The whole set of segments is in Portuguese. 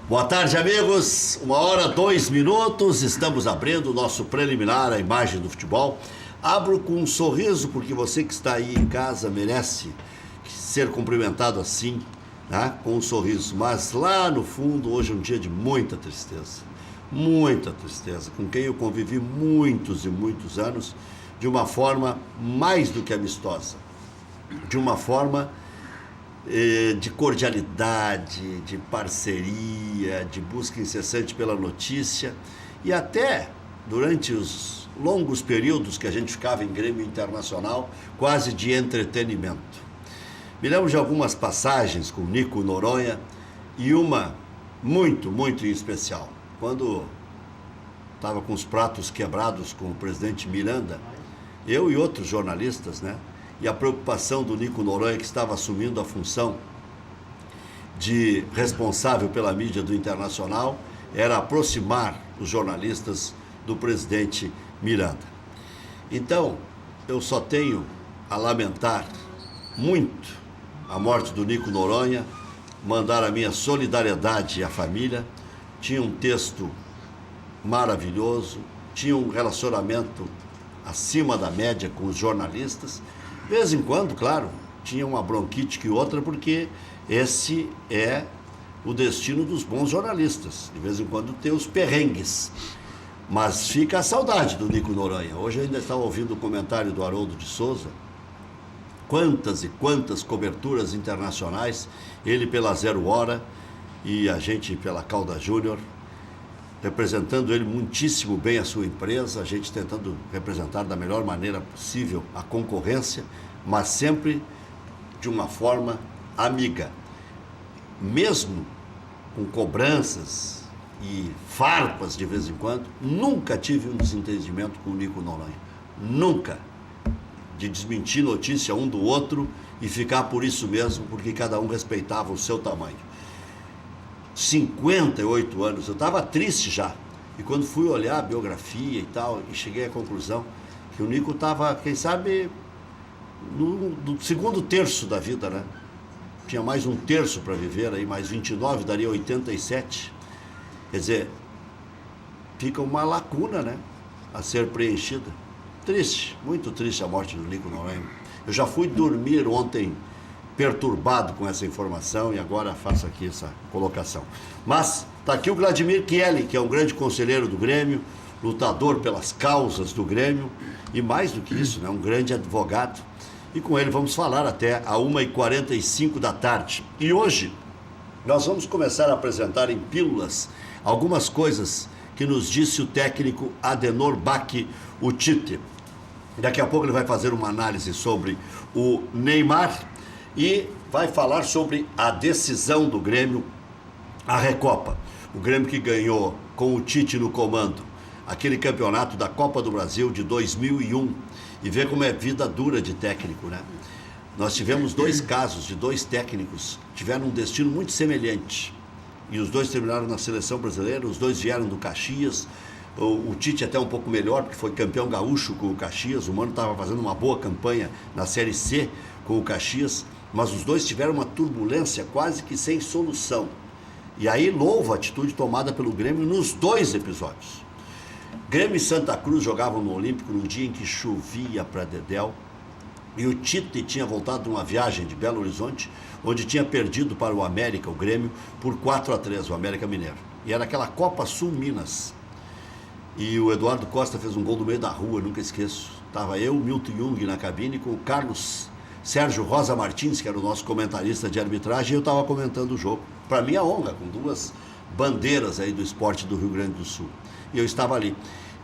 Boa tarde, amigos. 1h02, estamos abrindo o nosso preliminar, a imagem do futebol. Abro com um sorriso, porque você que está aí em casa merece ser cumprimentado assim, né? Com um sorriso. Mas lá no fundo, hoje é um dia de muita tristeza, com quem eu convivi muitos e muitos anos, de uma forma mais do que amistosa, de uma forma de cordialidade, de parceria, de busca incessante pela notícia e até durante os longos períodos que a gente ficava em Grêmio Internacional, quase de entretenimento. Me lembro de algumas passagens com o Nico Noronha e uma muito em especial, quando estava com os pratos quebrados com o presidente Miranda, eu e outros jornalistas, né? E a preocupação do Nico Noronha, que estava assumindo a função de responsável pela mídia do Internacional, era aproximar os jornalistas do presidente Miranda. Então, eu só tenho a lamentar muito a morte do Nico Noronha, mandar a minha solidariedade à família. Tinha um texto maravilhoso, tinha um relacionamento acima da média com os jornalistas. De vez em quando, claro, tinha uma bronquite que outra, porque esse é o destino dos bons jornalistas. De vez em quando tem os perrengues. Mas fica a saudade do Nico Noronha. Hoje eu ainda estava ouvindo o comentário do Haroldo de Souza. Quantas e quantas coberturas internacionais, ele pela Zero Hora e a gente pela Calda Júnior, representando ele muitíssimo bem a sua empresa, a gente tentando representar da melhor maneira possível a concorrência, mas sempre de uma forma amiga. Mesmo com cobranças e farpas de vez em quando, nunca tive um desentendimento com o Nico Noronha. Nunca. De desmentir notícia um do outro e ficar por isso mesmo, porque cada um respeitava o seu tamanho. 58 anos, eu estava triste já. E quando fui olhar a biografia e tal, e cheguei à conclusão que o Nico estava, quem sabe, no segundo terço da vida, né? Tinha mais um terço para viver, aí mais 29, daria 87. Quer dizer, fica uma lacuna, né? A ser preenchida. Triste, muito triste a morte do Nico Noronha. Eu já fui dormir ontem perturbado com essa informação e agora faço aqui essa colocação. Mas está aqui o Vladimir Kieli, que é um grande conselheiro do Grêmio, lutador pelas causas do Grêmio e mais do que isso, né, um grande advogado. E com ele vamos falar até a 1h45 da tarde. E hoje nós vamos começar a apresentar em pílulas algumas coisas que nos disse o técnico Adenor Bach, o Tite. Daqui a pouco ele vai fazer uma análise sobre o Neymar e vai falar sobre a decisão do Grêmio, a Recopa. O Grêmio que ganhou com o Tite no comando aquele campeonato da Copa do Brasil de 2001. E vê como é vida dura de técnico, né? Nós tivemos dois casos de dois técnicos que tiveram um destino muito semelhante. E os dois terminaram na seleção brasileira, os dois vieram do Caxias. O Tite até um pouco melhor, porque foi campeão gaúcho com o Caxias. O Mano estava fazendo uma boa campanha na Série C com o Caxias. Mas os dois tiveram uma turbulência quase que sem solução. E aí louvo a atitude tomada pelo Grêmio nos dois episódios. Grêmio e Santa Cruz jogavam no Olímpico num dia em que chovia para dedéu. E o Tite tinha voltado de uma viagem de Belo Horizonte, onde tinha perdido para o América, o Grêmio, por 4-3, o América Mineiro. E era aquela Copa Sul Minas. E o Eduardo Costa fez um gol do meio da rua, nunca esqueço. Estava eu, Milton Jung na cabine, com o Carlos Sérgio Rosa Martins, que era o nosso comentarista de arbitragem, e eu estava comentando o jogo. Para minha honra, com duas bandeiras aí do esporte do Rio Grande do Sul. E eu estava ali.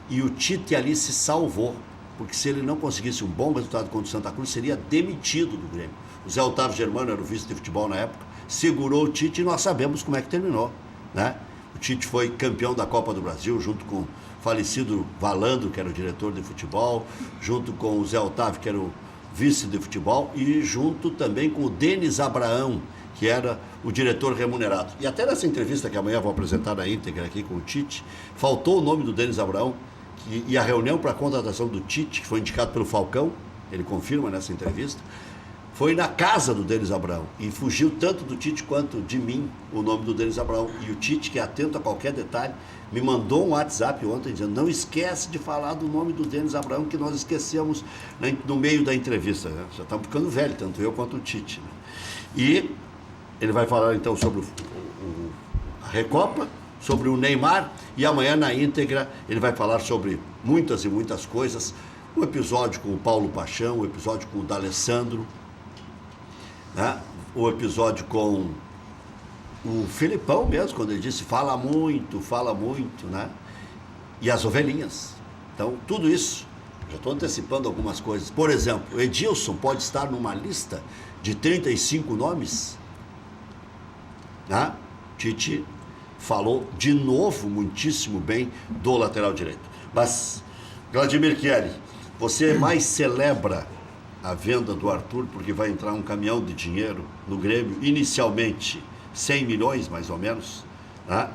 E o Tite ali se salvou, porque se ele não conseguisse um bom resultado contra o Santa Cruz, seria demitido do Grêmio. O Zé Otávio Germano era o vice de futebol na época, segurou o Tite e nós sabemos como é que terminou, né? O Tite foi campeão da Copa do Brasil, junto com o falecido Valandro, que era o diretor de futebol, junto com o Zé Otávio, que era o vice de futebol, e junto também com o Denis Abraão, que era o diretor remunerado. E até nessa entrevista que amanhã vou apresentar na íntegra aqui com o Tite, faltou o nome do Denis Abraão, e a reunião para a contratação do Tite, que foi indicado pelo Falcão, ele confirma nessa entrevista, foi na casa do Denis Abraão e fugiu tanto do Tite quanto de mim o nome do Denis Abraão. E o Tite, que é atento a qualquer detalhe, me mandou um WhatsApp ontem dizendo: não esquece de falar do nome do Denis Abraão, que nós esquecemos no meio da entrevista. Né? Já estamos ficando velho, tanto eu quanto o Tite. Né? E ele vai falar então sobre a Recopa, sobre o Neymar, e amanhã na íntegra ele vai falar sobre muitas e muitas coisas. Um episódio com o Paulo Paixão, um episódio com o D'Alessandro, né? O episódio com o Filipão mesmo, quando ele disse fala muito, né? E as ovelhinhas. Então, tudo isso, já estou antecipando algumas coisas. Por exemplo, o Edilson pode estar numa lista de 35 nomes, né? Tite falou de novo muitíssimo bem do lateral direito. Mas, Vladimir Chieri, você mais celebra a venda do Arthur porque vai entrar um caminhão de dinheiro no Grêmio, inicialmente 100 milhões mais ou menos, né?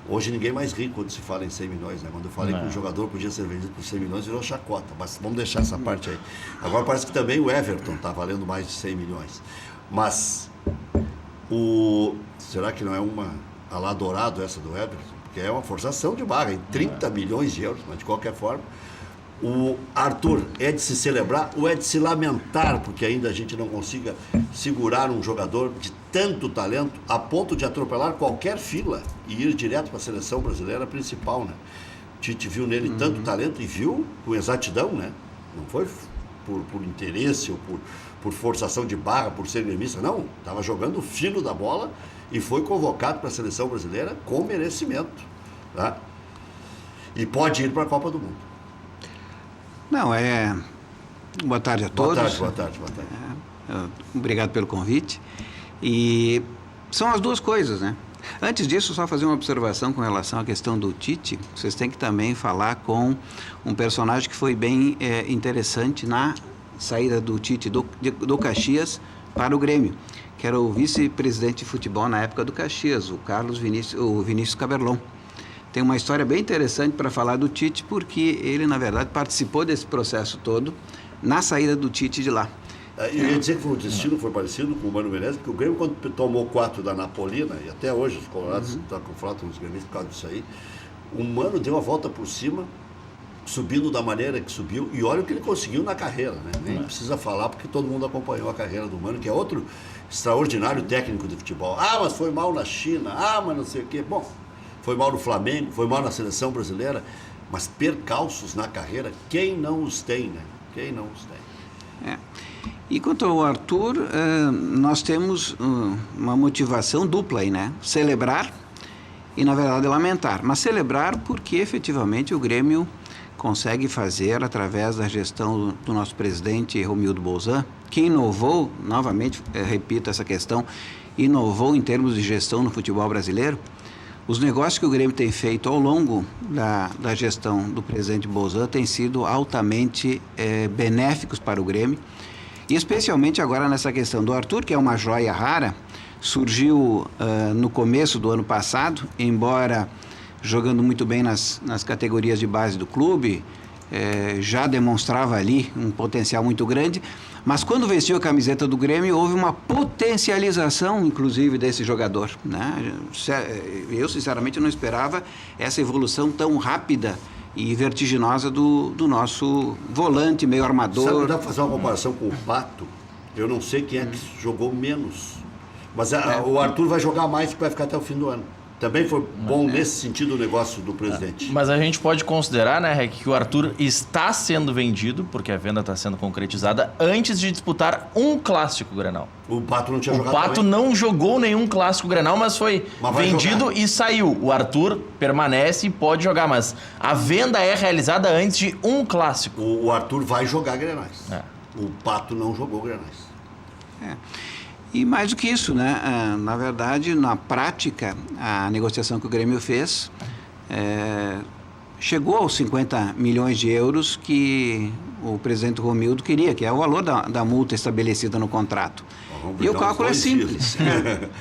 Hoje ninguém mais ri quando se fala em 100 milhões, né? Quando eu falei que o jogador podia ser vendido por 100 milhões, virou chacota, mas vamos deixar essa parte aí. Agora parece que também o Everton está valendo mais de 100 milhões. Mas, será que não é uma alá dourado essa do Everton? Porque é uma forçação de barra, em 30 milhões de euros, mas de qualquer forma. O Arthur é de se celebrar ou é de se lamentar, porque ainda a gente não consiga segurar um jogador de tanto talento a ponto de atropelar qualquer fila e ir direto para a seleção brasileira principal, né? Tite viu nele tanto talento e viu com exatidão, né? Não foi por interesse ou por forçação de barra, por ser gremista, não. Estava jogando o fino da bola e foi convocado para a seleção brasileira com merecimento, tá? E pode ir para a Copa do Mundo. Não, boa tarde a todos. Boa tarde. Obrigado pelo convite. E são as duas coisas, né? Antes disso, só fazer uma observação com relação à questão do Tite. Vocês têm que também falar com um personagem que foi bem interessante na saída do Tite do Caxias para o Grêmio, que era o vice-presidente de futebol na época do Caxias, o Vinícius Caberlon. Tem uma história bem interessante para falar do Tite, porque ele, na verdade, participou desse processo todo na saída do Tite de lá. Eu ia dizer que o destino foi parecido com o Mano Menezes, porque o Grêmio, quando tomou 4 da Napolina, e até hoje os colorados estão com frota nos gremistas por causa disso aí, o Mano deu a volta por cima, subindo da maneira que subiu, e olha o que ele conseguiu na carreira, né? Nem precisa falar, porque todo mundo acompanhou a carreira do Mano, que é outro extraordinário técnico de futebol. Ah, mas foi mal na China, mas não sei o quê. Bom, foi mal no Flamengo, foi mal na seleção brasileira, mas percalços na carreira, quem não os tem, né? Quem não os tem. E quanto ao Arthur, nós temos uma motivação dupla aí, né? Celebrar e, na verdade, lamentar. Mas celebrar porque, efetivamente, o Grêmio consegue fazer, através da gestão do nosso presidente Romildo Bolzan, que inovou, novamente, repito essa questão, inovou em termos de gestão no futebol brasileiro. Os negócios que o Grêmio tem feito ao longo da gestão do presidente Bolzan têm sido altamente benéficos para o Grêmio, e especialmente agora nessa questão do Arthur, que é uma joia rara, surgiu no começo do ano passado, embora jogando muito bem nas categorias de base do clube, já demonstrava ali um potencial muito grande, mas quando vestiu a camiseta do Grêmio, houve uma potencialização, inclusive, desse jogador, né? Eu, sinceramente, não esperava essa evolução tão rápida e vertiginosa do nosso volante, meio armador. Sabe, dá para fazer uma comparação com o Pato? Eu não sei quem é que jogou menos, mas o Arthur vai jogar mais, porque vai ficar até o fim do ano. Também foi bom nesse sentido o negócio do presidente. Mas a gente pode considerar, né, Rec, que o Arthur está sendo vendido, porque a venda está sendo concretizada, antes de disputar um clássico Grenal. O Pato não tinha jogado. O Pato também. Não jogou nenhum clássico Grenal, mas foi vendido e saiu. O Arthur permanece e pode jogar, mas a venda é realizada antes de um clássico. O Arthur vai jogar Grenais. O Pato não jogou Grenais. E mais do que isso, né? Na verdade, na prática, a negociação que o Grêmio fez chegou aos 50 milhões de euros que o presidente Romildo queria, que é o valor da multa estabelecida no contrato. E o cálculo é simples.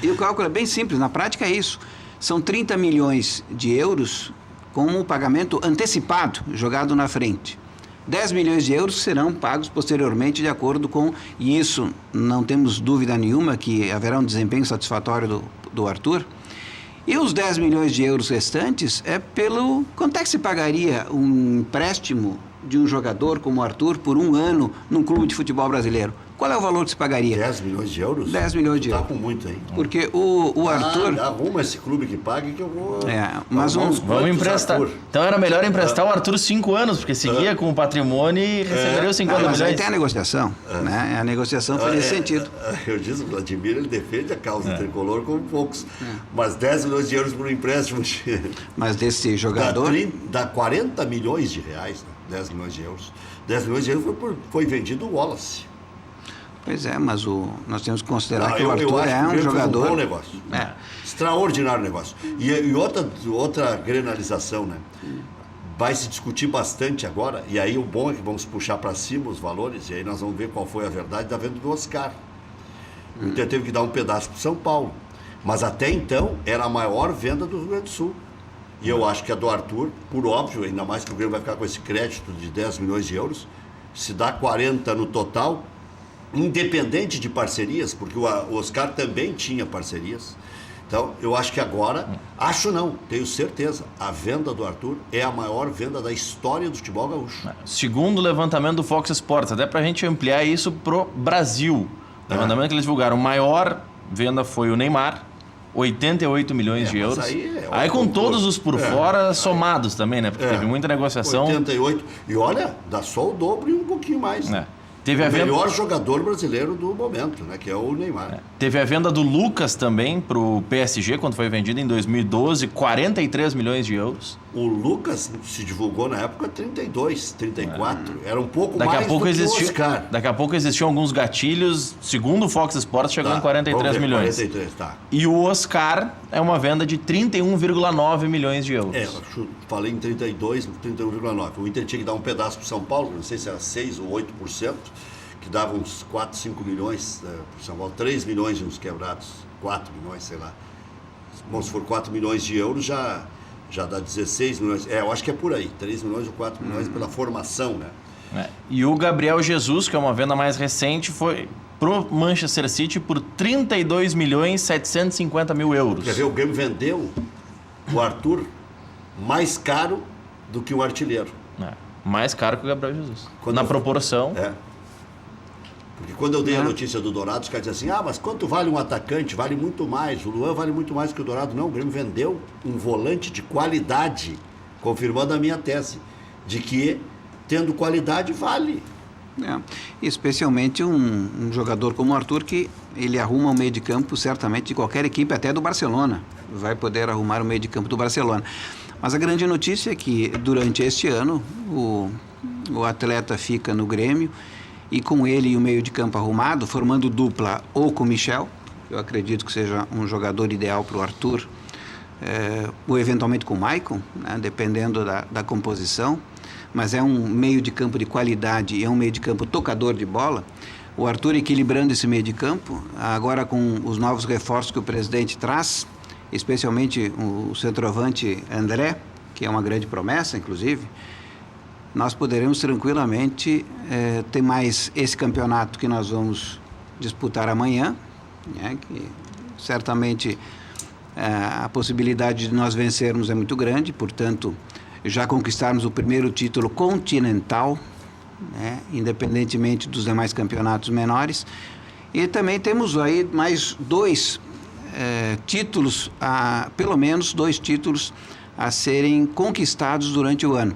E o cálculo é bem simples. Na prática é isso. São 30 milhões de euros com o pagamento antecipado, jogado na frente. 10 milhões de euros serão pagos posteriormente de acordo com, e isso não temos dúvida nenhuma que haverá um desempenho satisfatório do Arthur. E os 10 milhões de euros restantes quanto é que se pagaria um empréstimo de um jogador como o Arthur por um ano num clube de futebol brasileiro? Qual é o valor que se pagaria? 10 milhões de euros? 10 milhões de euros. Tá com muito, hein? Porque o Arthur... Arruma esse clube que pague que eu vou... mas vamos emprestar. Arthur. Então era melhor emprestar o Arthur 5 anos, porque seguia com o patrimônio e receberia os 50 mas aí milhões. tem a negociação, né? A negociação foi nesse sentido. Eu disse, o Vladimir, ele defende a causa tricolor como poucos. Mas 10 milhões de euros por um empréstimo... Mas desse jogador... Dá 40 milhões de reais, né? 10 milhões de euros. 10 milhões de euros foi vendido o Wallace. Pois é, mas nós temos que considerar que o eu Arthur acho é que um jogador... Foi um bom negócio. Extraordinário negócio. E outra grenalização, né? Vai se discutir bastante agora, e aí o bom é que vamos puxar para cima os valores, e aí nós vamos ver qual foi a verdade da venda do Oscar. O Inter teve que dar um pedaço para São Paulo. Mas até então era a maior venda do Rio Grande do Sul. E eu acho que a do Arthur, por óbvio, ainda mais que o Grêmio vai ficar com esse crédito de 10 milhões de euros, se dá 40 no total, independente de parcerias, porque o Oscar também tinha parcerias. Então, eu acho que agora, tenho certeza, a venda do Arthur é a maior venda da história do futebol gaúcho. Segundo o levantamento do Fox Sports, até para a gente ampliar isso pro Brasil. O levantamento que eles divulgaram, a maior venda foi o Neymar, 88 milhões de euros. Aí com todos os por fora somados também, né? Porque teve muita negociação. 88. E olha, dá só o dobro e um pouquinho mais. Teve o melhor jogador brasileiro do momento, né? Que é o Neymar. Teve a venda do Lucas também para o PSG, quando foi vendido em 2012, 43 milhões de euros. O Lucas se divulgou na época 32, 34. Era um pouco mais do que o Oscar. Daqui a pouco existiam alguns gatilhos. Segundo o Fox Sports, chegou em 43 milhões. 43, tá. E o Oscar é uma venda de 31,9 milhões de euros. Eu falei em 32, 31,9. O Inter tinha que dar um pedaço para São Paulo, não sei se era 6 ou 8%, que dava uns 4, 5 milhões para São Paulo. 3 milhões de uns quebrados, 4 milhões, sei lá. Bom, se for 4 milhões de euros, já dá 16 milhões. Eu acho que é por aí, 3 milhões ou 4 milhões pela formação, né? E o Gabriel Jesus, que é uma venda mais recente, foi pro Manchester City por 32 milhões 750 mil euros. Quer ver, o Grêmio vendeu o Arthur mais caro do que o artilheiro. Mais caro que o Gabriel Jesus. Na proporção. Porque quando eu dei a notícia do Dourado, os caras diziam assim, mas quanto vale um atacante? Vale muito mais. O Luan vale muito mais que o Dourado. Não, o Grêmio vendeu um volante de qualidade, confirmando a minha tese, de que, tendo qualidade, vale. Especialmente um jogador como o Arthur, que ele arruma o meio de campo, certamente, de qualquer equipe, até do Barcelona. Vai poder arrumar o meio de campo do Barcelona. Mas a grande notícia é que, durante este ano, o atleta fica no Grêmio, e com ele e o meio de campo arrumado, formando dupla ou com o Michel, eu acredito que seja um jogador ideal para o Arthur, ou eventualmente com o Maicon, né, dependendo da composição, mas é um meio de campo de qualidade e é um meio de campo tocador de bola. O Arthur equilibrando esse meio de campo, agora com os novos reforços que o presidente traz, especialmente o centroavante André, que é uma grande promessa, inclusive, nós poderemos tranquilamente ter mais esse campeonato que nós vamos disputar amanhã, né, que certamente a possibilidade de nós vencermos é muito grande, portanto, já conquistarmos o primeiro título continental, né, independentemente dos demais campeonatos menores, e também temos aí mais títulos, pelo menos 2 títulos a serem conquistados durante o ano.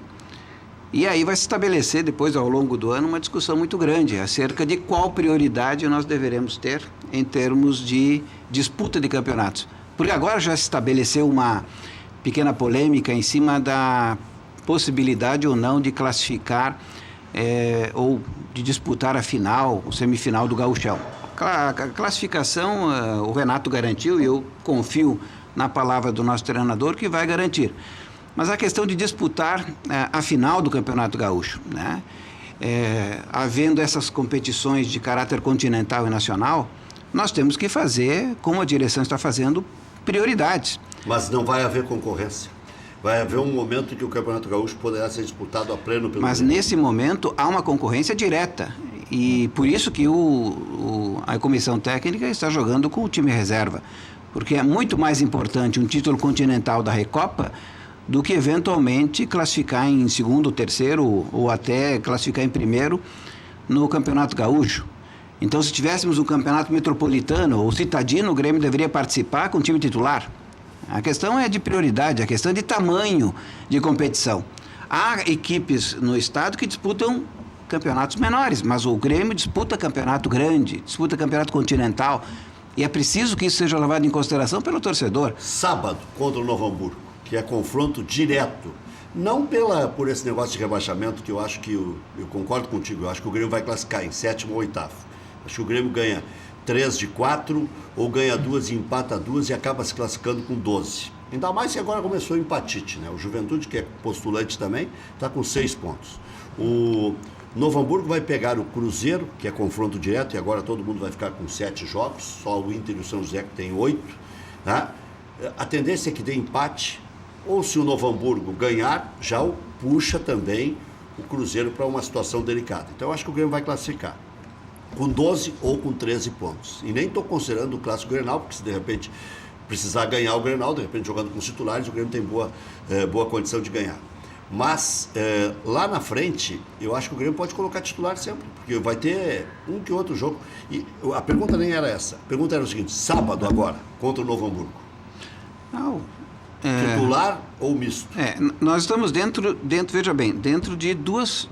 E aí vai se estabelecer, depois, ao longo do ano, uma discussão muito grande acerca de qual prioridade nós deveremos ter em termos de disputa de campeonatos. Porque agora já se estabeleceu uma pequena polêmica em cima da possibilidade ou não de classificar ou de disputar a final, o semifinal do Gauchão. A classificação, o Renato garantiu, e eu confio na palavra do nosso treinador que vai garantir. Mas a questão de disputar a final do Campeonato Gaúcho, né? Havendo essas competições de caráter continental e nacional, nós temos que fazer, como a direção está fazendo, prioridades. Mas não vai haver concorrência. vai haver um momento em que o Campeonato Gaúcho poderá ser disputado a pleno pelo Mas Grêmio. nesse momento há uma concorrência direta. E por isso que a comissão técnica está jogando com o time reserva. Porque é muito mais importante um título continental da Recopa do que eventualmente classificar em segundo, terceiro ou até classificar em primeiro no Campeonato Gaúcho. Então, se tivéssemos um campeonato metropolitano ou citadino, o Grêmio deveria participar com o time titular. A questão é de prioridade, a questão é de tamanho de competição. Há equipes no estado que disputam campeonatos menores, mas o Grêmio disputa campeonato grande, disputa campeonato continental. E é preciso que isso seja levado em consideração pelo torcedor. Sábado, contra o Novo Hamburgo, que é confronto direto. Não por esse negócio de rebaixamento, que eu acho que, eu concordo contigo, eu acho que o Grêmio vai classificar em 7º ou 8º. Acho que o Grêmio ganha 3 de 4, ou ganha 2 e empata 2 e acaba se classificando com 12. Ainda mais que agora começou o empatite, né? O Juventude, que é postulante também, está com 6 pontos. O Novo Hamburgo vai pegar o Cruzeiro, que é confronto direto, e agora todo mundo vai ficar com 7 jogos, só o Inter e o São José que tem 8. Tá? A tendência é que dê empate, ou se o Novo Hamburgo ganhar, já puxa também o Cruzeiro para uma situação delicada. Então eu acho que o Grêmio vai classificar com 12 ou com 13 pontos. E nem estou considerando o Clássico Grenal, porque se de repente precisar ganhar o Grenal, de repente jogando com os titulares, o Grêmio tem boa condição de ganhar. Mas lá na frente, eu acho que o Grêmio pode colocar titular sempre, porque vai ter um que outro jogo. E a pergunta nem era essa. A pergunta era o seguinte: sábado agora, contra o Novo Hamburgo. Não. Titular ou misto? Nós estamos dentro, veja bem, dentro de dois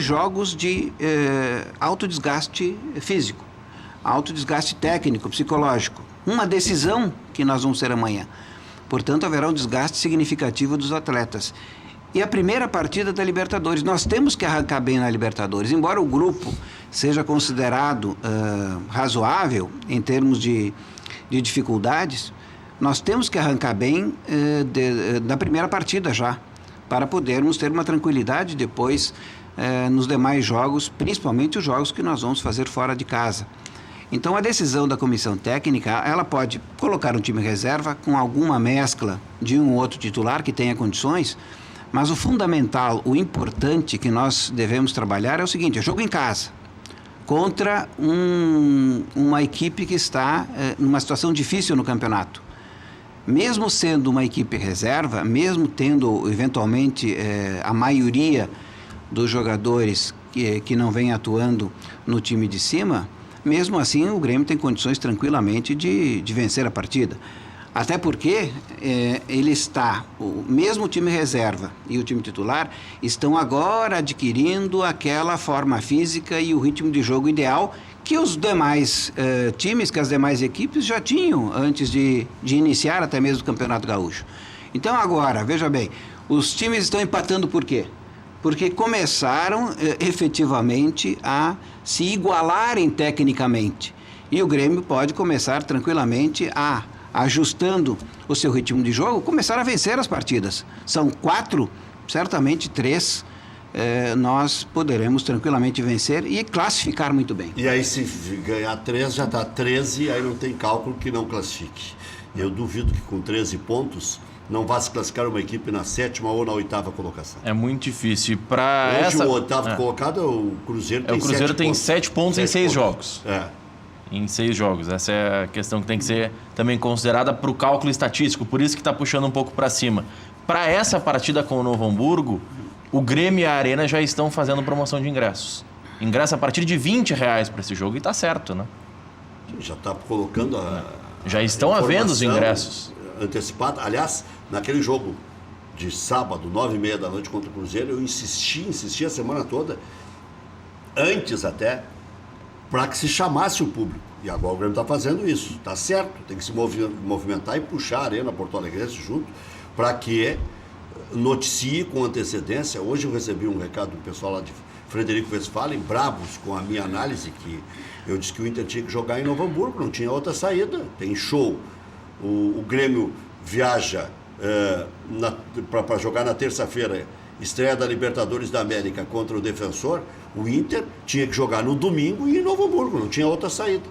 jogos de alto desgaste físico, alto desgaste técnico, psicológico. Uma decisão que nós vamos ter amanhã. Portanto, haverá um desgaste significativo dos atletas. E a primeira partida da Libertadores. Nós temos que arrancar bem na Libertadores. Embora o grupo seja considerado razoável em termos de dificuldades, nós temos que arrancar bem da primeira partida já, para podermos ter uma tranquilidade depois nos demais jogos, principalmente os jogos que nós vamos fazer fora de casa. Então, a decisão da comissão técnica, ela pode colocar um time reserva com alguma mescla de um ou outro titular que tenha condições, mas o fundamental, o importante que nós devemos trabalhar é o seguinte: é jogo em casa, contra uma equipe que está numa situação difícil no campeonato. Mesmo sendo uma equipe reserva, mesmo tendo eventualmente a maioria dos jogadores que não vem atuando no time de cima, mesmo assim o Grêmio tem condições tranquilamente de vencer a partida. Até porque ele está, mesmo o time reserva e o time titular, estão agora adquirindo aquela forma física e o ritmo de jogo ideal que os demais times, que as demais equipes já tinham antes de iniciar até mesmo o Campeonato Gaúcho. Então agora, veja bem, os times estão empatando por quê? Porque começaram efetivamente a se igualarem tecnicamente. E o Grêmio pode começar tranquilamente ajustando o seu ritmo de jogo, começar a vencer as partidas. São 4, certamente 3, nós poderemos tranquilamente vencer e classificar muito bem. E aí, se ganhar 3, já está 13, aí não tem cálculo que não classifique. Eu duvido que com 13 pontos não vá se classificar uma equipe na 7ª ou na 8ª colocação. É muito difícil. Hoje o 8º colocado é o Cruzeiro. O Cruzeiro tem 7 pontos em 6 jogos. Em 6 jogos. Essa é a questão que tem que ser também considerada para o cálculo estatístico. Por isso que está puxando um pouco para cima. Para essa partida com o Novo Hamburgo, o Grêmio e a Arena já estão fazendo promoção de ingressos. Ingresso a partir de R$20 para esse jogo e está certo, né? Já está colocando já estão à venda os ingressos. Antecipada. Aliás, naquele jogo de sábado, 9h30 da noite contra o Cruzeiro, eu insisti a semana toda, antes até, para que se chamasse o público. E agora o Grêmio está fazendo isso. Está certo, tem que se movimentar e puxar a Arena Porto Alegrense junto, para que noticie com antecedência. Hoje eu recebi um recado do pessoal lá de Frederico Westphalen, bravos com a minha análise, que eu disse que o Inter tinha que jogar em Novo Hamburgo, não tinha outra saída, tem show. O Grêmio viaja para jogar na terça-feira, estreia da Libertadores da América contra o Defensor. O Inter tinha que jogar no domingo e em Novo Hamburgo, não tinha outra saída.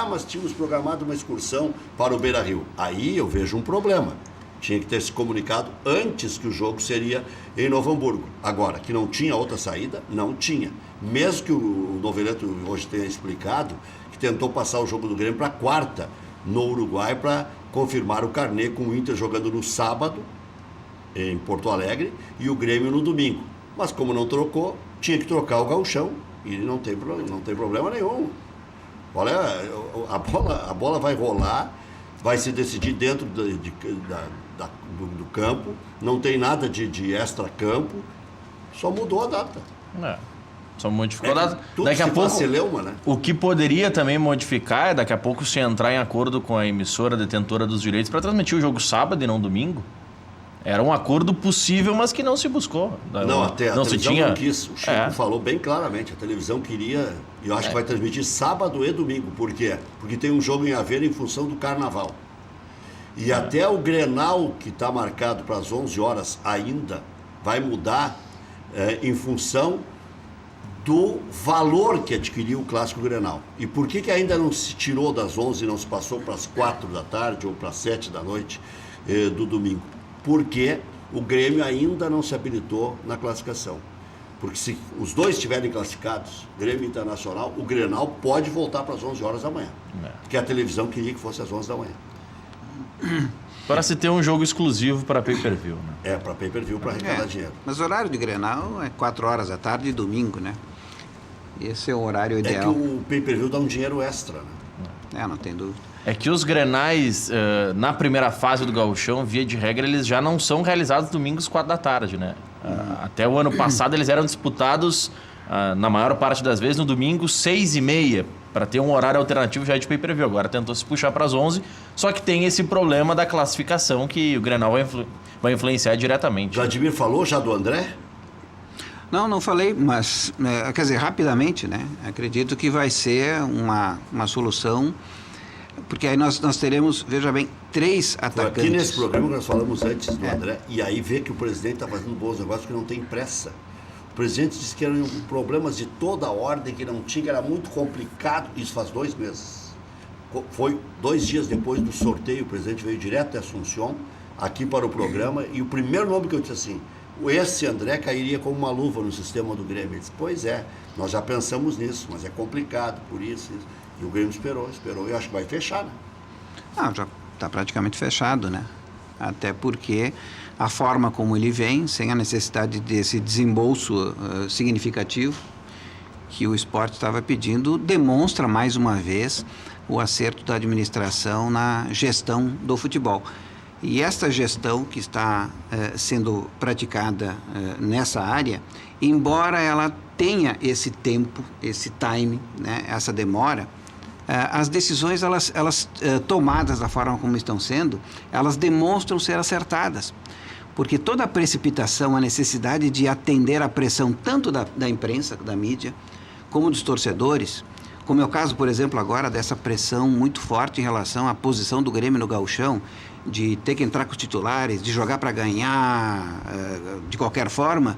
Mas tínhamos programado uma excursão para o Beira-Rio. Aí eu vejo um problema. Tinha que ter se comunicado antes que o jogo seria em Novo Hamburgo. Agora, que não tinha outra saída, não tinha. Mesmo que o Noveleto hoje tenha explicado que tentou passar o jogo do Grêmio para quarta no Uruguai para confirmar o carnê com o Inter jogando no sábado em Porto Alegre e o Grêmio no domingo. Mas como não trocou, tinha que trocar o gauchão e não tem problema nenhum. Olha, a bola vai rolar, vai se decidir dentro do campo, não tem nada de extra-campo, só mudou a data. Só modificou a data. Daqui a pouco, celeuma, né? O que poderia também modificar é daqui a pouco se entrar em acordo com a emissora detentora dos direitos para transmitir o jogo sábado e não domingo. Era um acordo possível, mas que não se buscou. Não, até a televisão não quis. O Chico falou bem claramente. A televisão queria, e eu acho que vai transmitir sábado e domingo. Por quê? Porque tem um jogo em Aveiro em função do Carnaval. E até o Grenal, que está marcado para as 11 horas ainda, vai mudar em função do valor que adquiriu o Clássico Grenal. E por que ainda não se tirou das 11 e não se passou para as 4 da tarde ou para as 7 da noite do domingo? Porque o Grêmio ainda não se habilitou na classificação. Porque se os dois estiverem classificados, Grêmio Internacional, o Grenal pode voltar para as 11 horas da manhã. Porque a televisão queria que fosse às 11 da manhã. Para se ter um jogo exclusivo para pay-per-view, né? Para pay-per-view, para arrecadar dinheiro. Mas o horário de Grenal é 4 horas da tarde e domingo, né? Esse é o horário ideal. É que o pay-per-view dá um dinheiro extra, né? Não tem dúvida. É que os Grenais, na primeira fase do Gauchão, via de regra, eles já não são realizados domingos 4 da tarde, né? Até o ano passado eles eram disputados, na maior parte das vezes, no domingo 6h30, para ter um horário alternativo já de pay-per-view. Agora tentou se puxar para as 11, só que tem esse problema da classificação que o Grenal vai influenciar diretamente. Vladimir falou já do André? Não falei, mas, quer dizer, rapidamente, né? Acredito que vai ser uma solução, porque aí nós teremos, veja bem, 3 atacantes. Aqui nesse programa que nós falamos antes do André, e aí vê que o presidente está fazendo bons negócios porque não tem pressa. O presidente disse que eram problemas de toda a ordem, que não tinha, que era muito complicado. Isso faz 2 meses. Foi 2 dias depois do sorteio, o presidente veio direto de Assunção, aqui para o programa, e o primeiro nome que eu disse assim, esse André cairia como uma luva no sistema do Grêmio. Ele disse, pois é, nós já pensamos nisso, mas é complicado, por isso. E o Grêmio esperou, e eu acho que vai fechar, né? Já está praticamente fechado, né? Até porque a forma como ele vem, sem a necessidade desse desembolso significativo que o esporte estava pedindo, demonstra mais uma vez o acerto da administração na gestão do futebol. E esta gestão que está sendo praticada nessa área, embora ela tenha esse tempo, esse time, né, essa demora, as decisões elas tomadas da forma como estão sendo, elas demonstram ser acertadas. Porque toda a precipitação, a necessidade de atender à pressão tanto da imprensa, da mídia, como dos torcedores, como é o caso, por exemplo, agora dessa pressão muito forte em relação à posição do Grêmio no Gauchão, de ter que entrar com os titulares, de jogar para ganhar de qualquer forma,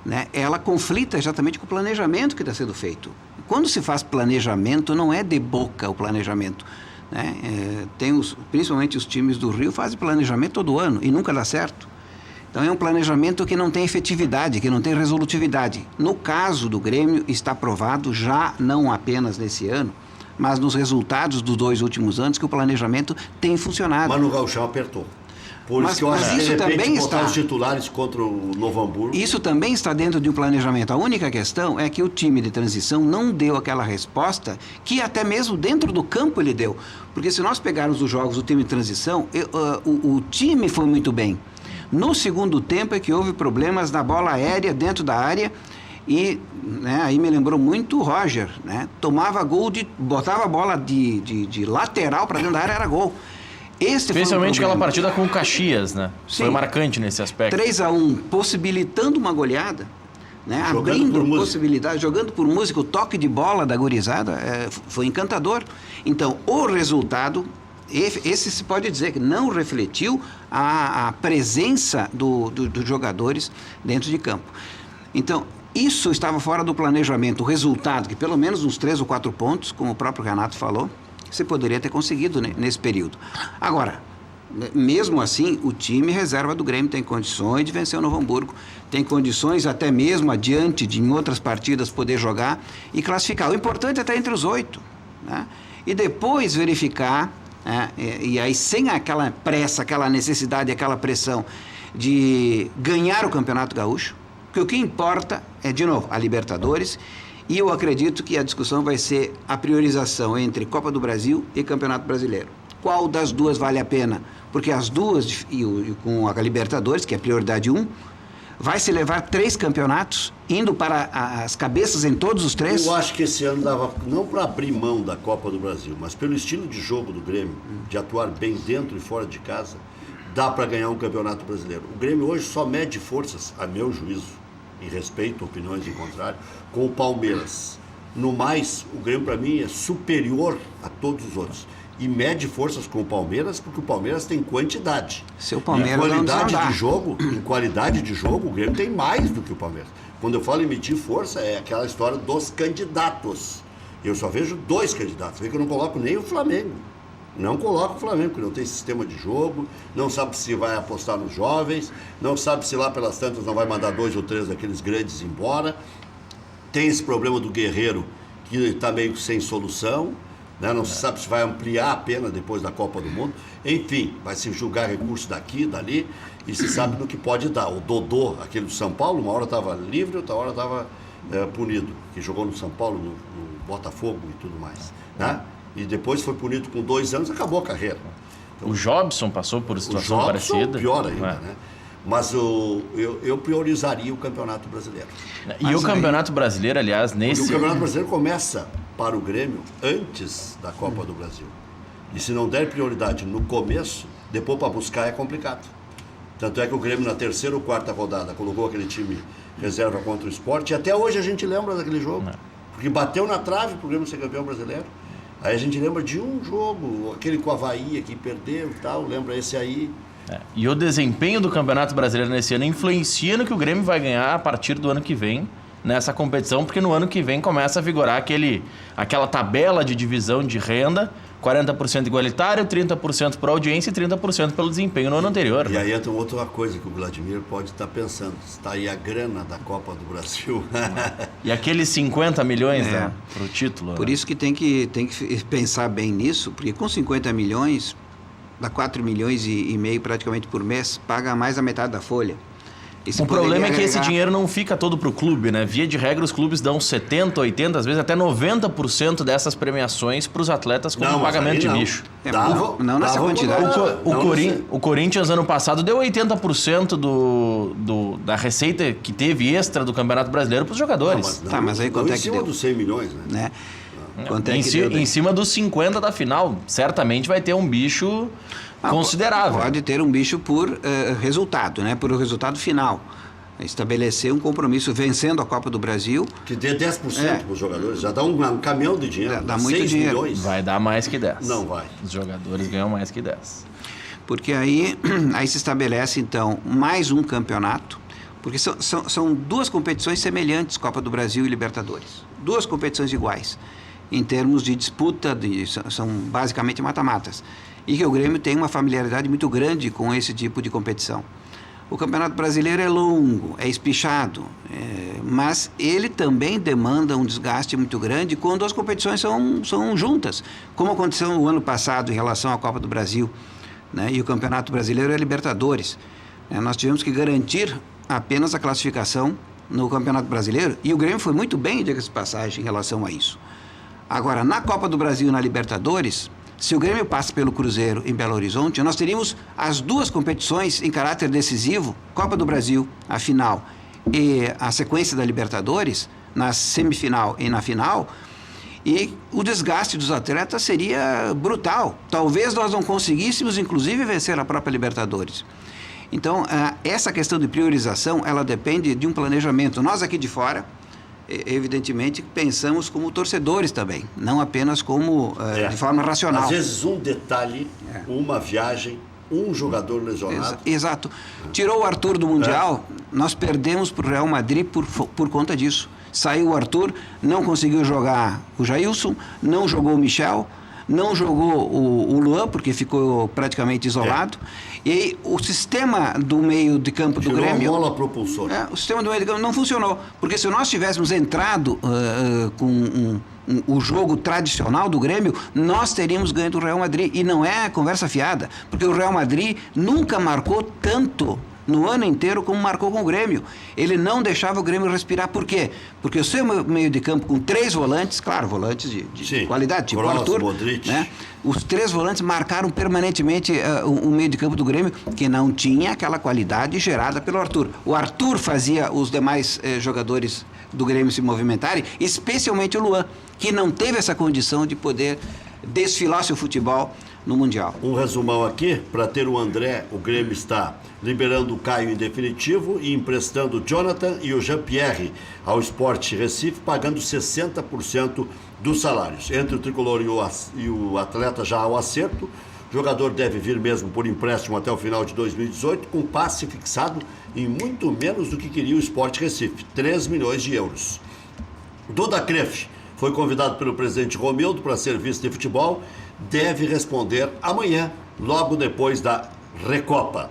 né, ela conflita exatamente com o planejamento que está sendo feito. Quando se faz planejamento, não é de boca o planejamento, né? Principalmente os times do Rio fazem planejamento todo ano e nunca dá certo. Então é um planejamento que não tem efetividade, que não tem resolutividade. No caso do Grêmio, está provado já não apenas nesse ano, mas nos resultados dos 2 últimos anos, que o planejamento tem funcionado. Mas no Gauchão apertou. Por isso que eu acho que de repente botar os titulares contra o Novo Hamburgo. Isso também está dentro de um planejamento. A única questão é que o time de transição não deu aquela resposta que até mesmo dentro do campo ele deu. Porque se nós pegarmos os jogos do time de transição, o time foi muito bem. No segundo tempo é que houve problemas na bola aérea dentro da área e, né, aí me lembrou muito o Roger, né? Tomava gol, botava a bola de lateral para dentro da área, era gol. Especialmente aquela partida com o Caxias, né? Sim. Foi marcante nesse aspecto. 3-1, possibilitando uma goleada, né? Abrindo possibilidade, jogando por música, o toque de bola da gurizada foi encantador. Então, o resultado, esse se pode dizer que não refletiu a presença dos jogadores dentro de campo. Então, isso estava fora do planejamento. O resultado, que pelo menos uns 3 ou 4 pontos, como o próprio Renato falou, você poderia ter conseguido, né, nesse período. Agora, mesmo assim, o time reserva do Grêmio tem condições de vencer o Novo Hamburgo, tem condições até mesmo adiante de em outras partidas poder jogar e classificar. O importante é estar entre os 8, né? E depois verificar, né? E aí sem aquela pressa, aquela necessidade, aquela pressão de ganhar o Campeonato Gaúcho, porque o que importa é, de novo, a Libertadores, e eu acredito que a discussão vai ser a priorização entre Copa do Brasil e Campeonato Brasileiro. Qual das duas vale a pena? Porque as duas, e com a Libertadores, que é a prioridade 1, vai se levar 3 campeonatos, indo para as cabeças em todos os 3? Eu acho que esse ano dava, não para abrir mão da Copa do Brasil, mas pelo estilo de jogo do Grêmio, de atuar bem dentro e fora de casa, dá para ganhar um Campeonato Brasileiro. O Grêmio hoje só mede forças, a meu juízo, em respeito a opiniões em contrário, com o Palmeiras. No mais, o Grêmio para mim é superior a todos os outros. E mede forças com o Palmeiras, porque o Palmeiras tem quantidade. Seu Palmeiras em qualidade de jogo, o Grêmio tem mais do que o Palmeiras. Quando eu falo em medir força, é aquela história dos candidatos. Eu só vejo 2 candidatos. Vê que eu não coloco nem o Flamengo. Não coloco o Flamengo, porque não tem sistema de jogo, não sabe se vai apostar nos jovens, não sabe se lá pelas tantas não vai mandar 2 ou 3 daqueles grandes embora. Tem esse problema do Guerreiro, que está meio sem solução. Né? Não se sabe se vai ampliar a pena depois da Copa do Mundo. Enfim, vai se julgar recurso daqui, dali, e se sabe no que pode dar. O Dodô, aquele do São Paulo, uma hora estava livre, outra hora estava punido, que jogou no São Paulo, no Botafogo e tudo mais. Né? E depois foi punido com 2 anos, acabou a carreira. Então, o Jobson passou por situação parecida. Pior ainda, né? Mas eu priorizaria o Campeonato Brasileiro. E o Campeonato Brasileiro, aliás, nesse... O Campeonato Brasileiro começa para o Grêmio antes da Copa do Brasil. E se não der prioridade no começo, depois para buscar é complicado. Tanto é que o Grêmio na 3ª ou 4ª rodada colocou aquele time reserva contra o Sport, e até hoje a gente lembra daquele jogo. Porque bateu na trave para o Grêmio ser campeão brasileiro. Aí a gente lembra de um jogo, aquele com o Avaí que perdeu e tal, lembra esse aí. E o desempenho do Campeonato Brasileiro nesse ano influencia no que o Grêmio vai ganhar a partir do ano que vem nessa competição, porque no ano que vem começa a vigorar aquela tabela de divisão de renda, 40% igualitário, 30% por audiência e 30% pelo desempenho no ano anterior. E aí entra outra coisa que o Vladimir pode estar pensando, está aí a grana da Copa do Brasil. E aqueles 50 milhões para o título. Por isso que tem que pensar bem nisso, porque com 50 milhões, dá 4 milhões e meio praticamente por mês, paga mais da metade da folha. O problema é que esse dinheiro não fica todo para o clube, né? Via de regra, os clubes dão 70%, 80%, às vezes até 90% dessas premiações para os atletas como pagamento de bicho. Não nessa quantidade. O Corinthians, ano passado, deu 80% da receita que teve extra do Campeonato Brasileiro para os jogadores. Mas aí quanto é que deu? Em cima dos 100 milhões, né? Em cima dos 50 da final, certamente vai ter um bicho considerável. Pode ter um bicho por resultado, né? Por resultado final. Estabelecer um compromisso vencendo a Copa do Brasil. Que dê 10% para os jogadores, já dá um caminhão de dinheiro. Dá muito dinheiro. Milhões. Vai dar mais que 10. Não vai. Os jogadores ganham mais que 10. Porque aí se estabelece, então, mais um campeonato. Porque são 2 competições semelhantes, Copa do Brasil e Libertadores. 2 competições iguais. Em termos de disputa, são basicamente mata-matas. E que o Grêmio tem uma familiaridade muito grande com esse tipo de competição. O Campeonato Brasileiro é longo, é espichado, mas ele também demanda um desgaste muito grande quando as competições são juntas, como aconteceu no ano passado em relação à Copa do Brasil, né? E o Campeonato Brasileiro é Libertadores. Nós tivemos que garantir apenas a classificação no Campeonato Brasileiro, e o Grêmio foi muito bem, diga-se de passagem, em relação a isso. Agora, na Copa do Brasil e na Libertadores, se o Grêmio passa pelo Cruzeiro em Belo Horizonte, nós teríamos as 2 competições em caráter decisivo, Copa do Brasil, a final, e a sequência da Libertadores, na semifinal e na final, e o desgaste dos atletas seria brutal. Talvez nós não conseguíssemos, inclusive, vencer a própria Libertadores. Então, essa questão de priorização, ela depende de um planejamento. Nós aqui de fora, evidentemente, pensamos como torcedores também, não apenas como de forma racional. Às vezes um detalhe, uma viagem, um jogador lesionado. Exato. Tirou o Arthur do Mundial, nós perdemos para o Real Madrid por conta disso. Saiu o Arthur, não conseguiu jogar o Jailson, não jogou o Michel, não jogou o Luan, porque ficou praticamente isolado. E aí o sistema do meio de campo do Grêmio... Tirou a mola propulsora. O sistema do meio de campo não funcionou, porque se nós tivéssemos entrado com o jogo tradicional do Grêmio, nós teríamos ganho do Real Madrid. E não é conversa fiada, porque o Real Madrid nunca marcou tanto no ano inteiro como marcou com o Grêmio. Ele não deixava o Grêmio respirar. Por quê? Porque o seu meio de campo com 3 volantes, claro, volantes de qualidade, tipo Kroos, Arthur, Modric. né? Os 3 volantes marcaram permanentemente o meio de campo do Grêmio, que não tinha aquela qualidade gerada pelo Arthur. O Arthur fazia os demais jogadores do Grêmio se movimentarem, especialmente o Luan, que não teve essa condição de poder desfilar seu futebol no Mundial. Um resumão aqui, para ter o André, o Grêmio está liberando o Caio em definitivo e emprestando o Jonathan e o Jean-Pierre ao Sport Recife, pagando 60% dos salários. Entre o tricolor e o atleta já há o acerto. O jogador deve vir mesmo por empréstimo até o final de 2018, com passe fixado em muito menos do que queria o Sport Recife, 3 milhões de euros. Duda Kreff foi convidado pelo presidente Romildo para serviço de futebol, deve responder amanhã, logo depois da Recopa.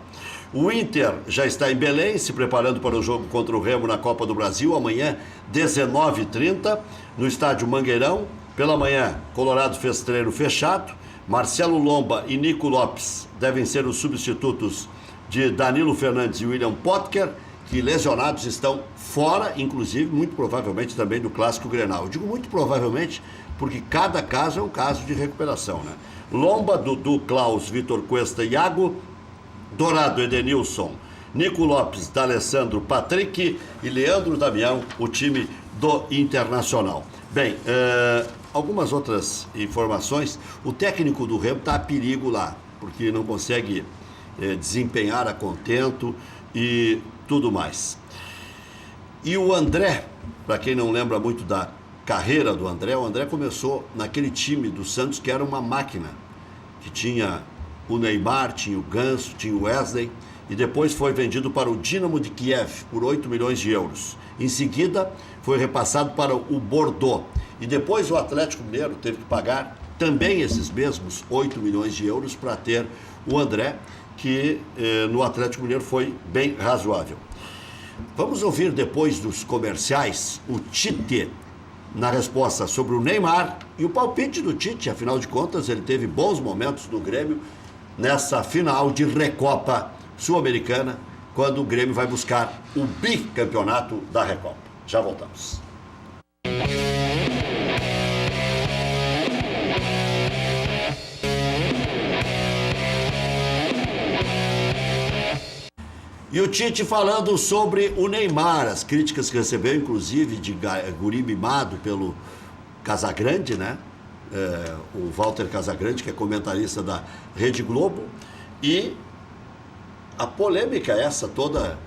O Inter já está em Belém, se preparando para o jogo contra o Remo na Copa do Brasil, amanhã, 19h30, no estádio Mangueirão. Pela manhã, Colorado fez treino fechado. Marcelo Lomba e Nico Lopes devem ser os substitutos de Danilo Fernandes e William Potker, que lesionados estão fora, inclusive, muito provavelmente também do Clássico Grenal. Eu digo muito provavelmente porque cada caso é um caso de recuperação, né? Lomba, Dudu, Klaus, Vitor Cuesta, Iago, Dourado, Edenilson, Nico Lopes, D'Alessandro, Patrick e Leandro Damião, o time do Internacional. Bem, algumas outras informações. O técnico do Remo está a perigo lá, porque não consegue desempenhar a contento e tudo mais. E o André, para quem não lembra muito da carreira do André, o André começou naquele time do Santos que era uma máquina, que tinha o Neymar, tinha o Ganso, tinha o Wesley, e depois foi vendido para o Dinamo de Kiev por 8 milhões de euros. Em seguida, foi repassado para o Bordeaux. E depois o Atlético Mineiro teve que pagar também esses mesmos 8 milhões de euros para ter o André, que no Atlético Mineiro foi bem razoável. Vamos ouvir depois dos comerciais o Tite na resposta sobre o Neymar e o palpite do Tite. Afinal de contas, ele teve bons momentos no Grêmio nessa final de Recopa Sul-Americana, quando o Grêmio vai buscar o bicampeonato da Recopa. Já voltamos. E o Tite falando sobre o Neymar, as críticas que recebeu, inclusive, de guri mimado pelo Casagrande, né? O Walter Casagrande, que é comentarista da Rede Globo. E a polêmica essa toda,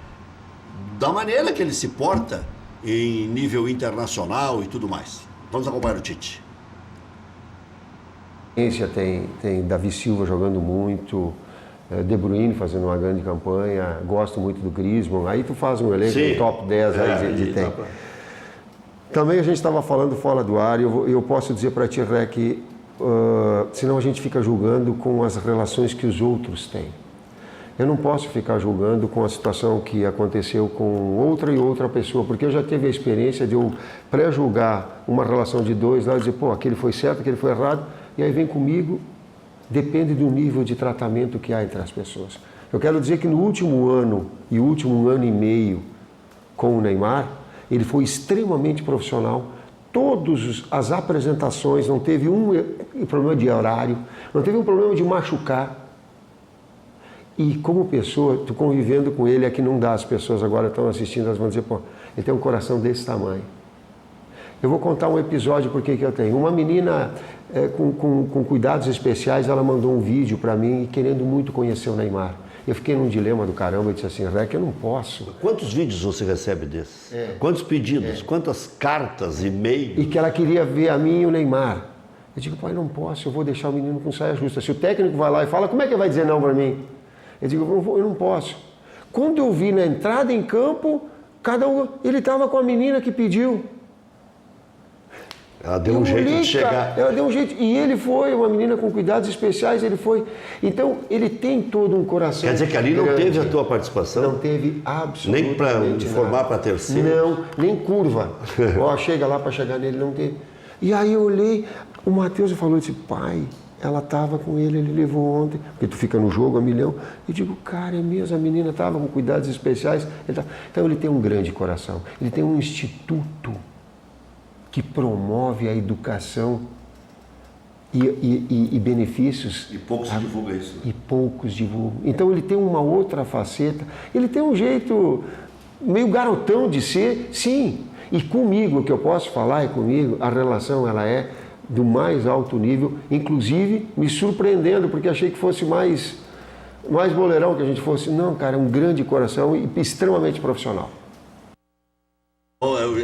da maneira que ele se porta em nível internacional e tudo mais. Vamos acompanhar o Tite. Tem Davi Silva jogando muito, De Bruyne fazendo uma grande campanha, gosto muito do Griezmann, aí tu faz um elenco top 10 aí de tem. Também a gente estava falando fora do ar, e eu posso dizer para ti, Ré, que senão a gente fica julgando com as relações que os outros têm. Eu não posso ficar julgando com a situação que aconteceu com outra pessoa, porque eu já tive a experiência de eu pré-julgar uma relação de dois, lá e dizer, pô, aquele foi certo, aquele foi errado, e aí vem comigo. Depende do nível de tratamento que há entre as pessoas. Eu quero dizer que no último ano e o último ano e meio com o Neymar, ele foi extremamente profissional. Todas as apresentações, não teve um problema de horário, não teve um problema de machucar. E como pessoa, tu convivendo com ele, é que não dá, as pessoas agora estão assistindo, elas vão dizer, pô, ele tem um coração desse tamanho. Eu vou contar um episódio porque que eu tenho. Uma menina com cuidados especiais, ela mandou um vídeo para mim querendo muito conhecer o Neymar. Eu fiquei num dilema do caramba e disse assim, Ré, que eu não posso. Quantos vídeos você recebe desses? Quantos pedidos? Quantas cartas, e-mails? E que ela queria ver a mim e o Neymar. Eu digo, pai, não posso, eu vou deixar o menino com saia justa. Se o técnico vai lá e fala, como é que ele vai dizer não para mim? Eu digo, eu não posso. Quando eu vi na entrada em campo, ele estava com a menina que pediu. Ela deu um jeito de chegar. Ela deu um jeito. E ele foi uma menina com cuidados especiais, ele foi. Então, ele tem todo um coração. Quer dizer que ali não teve a tua participação? Não teve absolutamente nem para informar para a terceira? Não, nem curva. Ó, chega lá para chegar nele, não teve. E aí eu olhei, o Matheus falou, disse, pai, ela estava com ele levou ontem, porque tu fica no jogo a milhão. Eu digo, cara, é mesmo, a menina estava com cuidados especiais. Então ele tem um grande coração. Ele tem um instituto que promove a educação e benefícios. E poucos divulgam isso. E poucos divulgam. Então ele tem uma outra faceta. Ele tem um jeito meio garotão de ser, sim. E comigo, o que eu posso falar é comigo, a relação ela é do mais alto nível, inclusive me surpreendendo, porque achei que fosse mais boleirão, que a gente fosse. Não, cara, é um grande coração e extremamente profissional.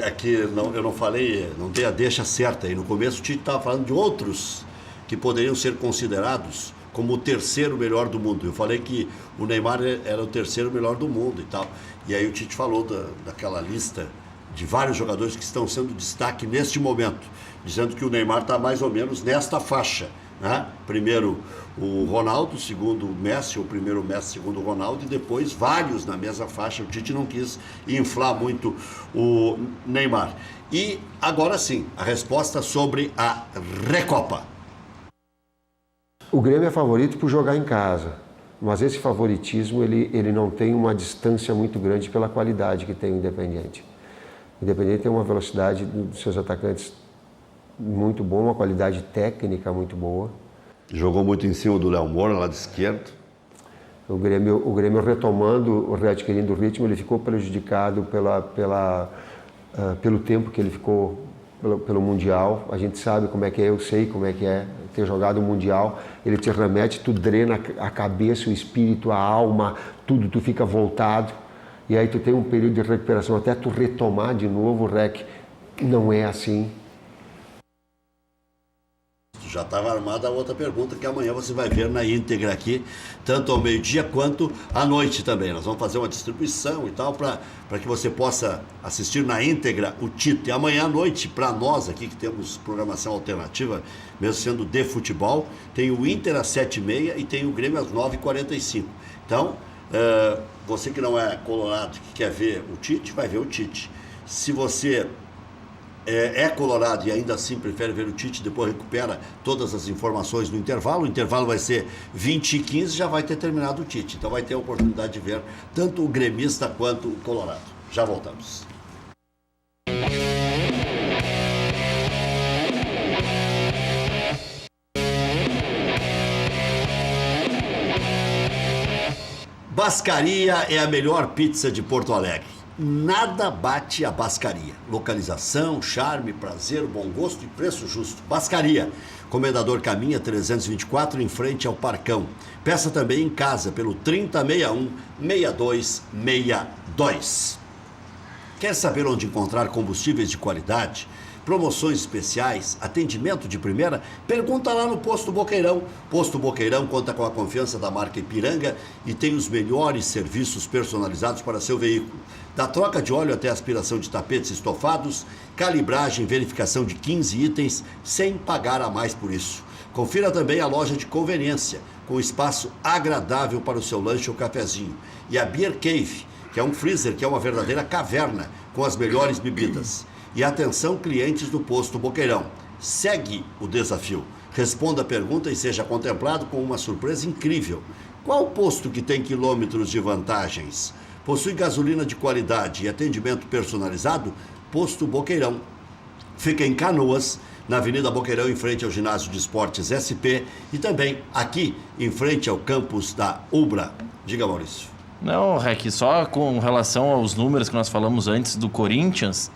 Aqui eu não falei, não dei a deixa certa aí. No começo o Tite estava falando de outros que poderiam ser considerados como o terceiro melhor do mundo. Eu falei que o Neymar era o terceiro melhor do mundo e tal. E aí o Tite falou daquela lista de vários jogadores que estão sendo destaque neste momento, dizendo que o Neymar está mais ou menos nesta faixa, né? Primeiro o Ronaldo, segundo o Messi, ou primeiro o Messi, segundo o Ronaldo, e depois vários na mesma faixa. O Tite não quis inflar muito o Neymar. E agora sim, a resposta sobre a Recopa. O Grêmio é favorito por jogar em casa, mas esse favoritismo ele não tem uma distância muito grande pela qualidade que tem o Independiente. O Independiente tem uma velocidade dos seus atacantes muito boa, uma qualidade técnica muito boa. Jogou muito em cima do Léo Moura, lá de esquerdo. O Grêmio retomando, readquirindo o ritmo, ele ficou prejudicado pelo tempo que ele ficou pelo Mundial. A gente sabe como é que é, eu sei como é que é ter jogado o Mundial. Ele te remete, tu drena a cabeça, o espírito, a alma, tudo, tu fica voltado. E aí tu tem um período de recuperação até tu retomar de novo o REC. Não é assim. Já estava armada a outra pergunta que amanhã você vai ver na íntegra aqui, tanto ao meio-dia quanto à noite também. Nós vamos fazer uma distribuição e tal para que você possa assistir na íntegra o Tite. E amanhã à noite, para nós aqui que temos programação alternativa, mesmo sendo de futebol, tem o Inter às 7h30 e tem o Grêmio às 9h45. Então, você que não é colorado, que quer ver o Tite, vai ver o Tite. Se você é colorado e ainda assim prefere ver o Tite, depois recupera todas as informações no intervalo. O intervalo vai ser 20h15, já vai ter terminado o Tite. Então vai ter a oportunidade de ver tanto o gremista quanto o colorado. Já voltamos. Bascaria é a melhor pizza de Porto Alegre. Nada bate a Bascaria. Localização, charme, prazer, bom gosto e preço justo. Bascaria, Comendador Caminha 324, em frente ao Parcão. Peça também em casa pelo 3061-6262. Quer saber onde encontrar combustíveis de qualidade? Promoções especiais, atendimento de primeira? Pergunta lá no Posto Boqueirão. Posto Boqueirão conta com a confiança da marca Ipiranga e tem os melhores serviços personalizados para seu veículo. Da troca de óleo até aspiração de tapetes estofados, calibragem, verificação de 15 itens, sem pagar a mais por isso. Confira também a loja de conveniência, com espaço agradável para o seu lanche ou cafezinho. E a Beer Cave, que é um freezer, que é uma verdadeira caverna, com as melhores bebidas. E atenção, clientes do Posto Boqueirão, segue o desafio. Responda a pergunta e seja contemplado com uma surpresa incrível. Qual posto que tem quilômetros de vantagens? Possui gasolina de qualidade e atendimento personalizado? Posto Boqueirão. Fica em Canoas, na Avenida Boqueirão, em frente ao Ginásio de Esportes SP, e também aqui, em frente ao campus da Ubra. Diga, Maurício. Não, Rec, só com relação aos números que nós falamos antes do Corinthians.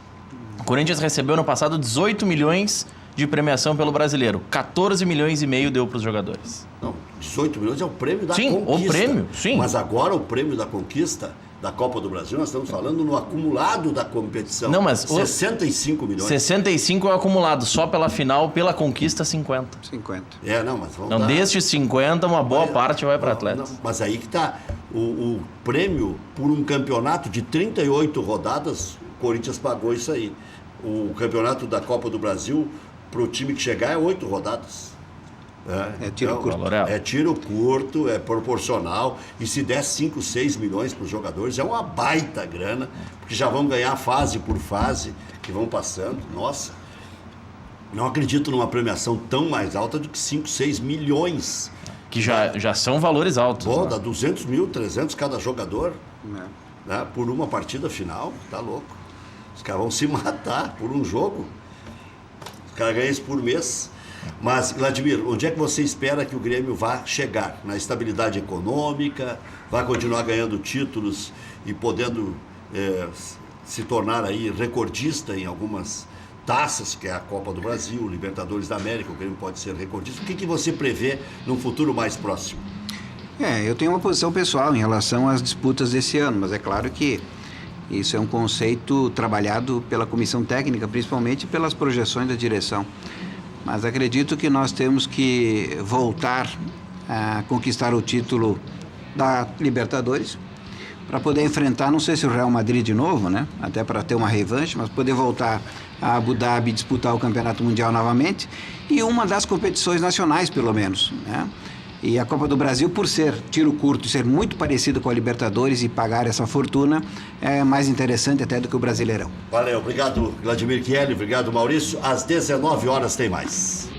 O Corinthians recebeu no passado 18 milhões de premiação pelo Brasileiro. 14 milhões e meio deu para os jogadores. Não, 18 milhões é o prêmio da conquista. Sim, o prêmio, sim. Mas agora o prêmio da conquista da Copa do Brasil, nós estamos falando no acumulado da competição. Não, mas 65 milhões. 65 é o acumulado, só pela final, pela conquista, 50. 50. Mas vamos Não, destes 50, uma boa parte vai para atletas. Mas aí que está o prêmio por um campeonato de 38 rodadas, o Corinthians pagou isso aí. O campeonato da Copa do Brasil, para o time que chegar é 8 rodadas. É tiro curto. É tiro curto, é proporcional. E se der 5, 6 milhões para os jogadores, é uma baita grana, porque já vão ganhar fase por fase, que vão passando. Nossa, não acredito numa premiação tão mais alta do que 5, 6 milhões. Que já são valores altos. Pô, né? dá 200 mil, 300 cada jogador, né, por uma partida final. Tá louco. Os caras vão se matar por um jogo. Os caras ganham isso por mês. Mas, Vladimir, onde é que você espera que o Grêmio vá chegar? Na estabilidade econômica? Vai continuar ganhando títulos e podendo se tornar aí recordista em algumas taças, que é a Copa do Brasil, Libertadores da América, o Grêmio pode ser recordista. O que você prevê num futuro mais próximo? Eu tenho uma posição pessoal em relação às disputas desse ano, mas é claro que isso é um conceito trabalhado pela comissão técnica, principalmente pelas projeções da direção. Mas acredito que nós temos que voltar a conquistar o título da Libertadores para poder enfrentar, não sei se o Real Madrid de novo, né? Até para ter uma revanche, mas poder voltar a Abu Dhabi e disputar o Campeonato Mundial novamente e uma das competições nacionais, pelo menos, né? E a Copa do Brasil, por ser tiro curto e ser muito parecido com a Libertadores e pagar essa fortuna, é mais interessante até do que o Brasileirão. Valeu, obrigado Vladimir Chieli, obrigado Maurício. Às 19 horas tem mais.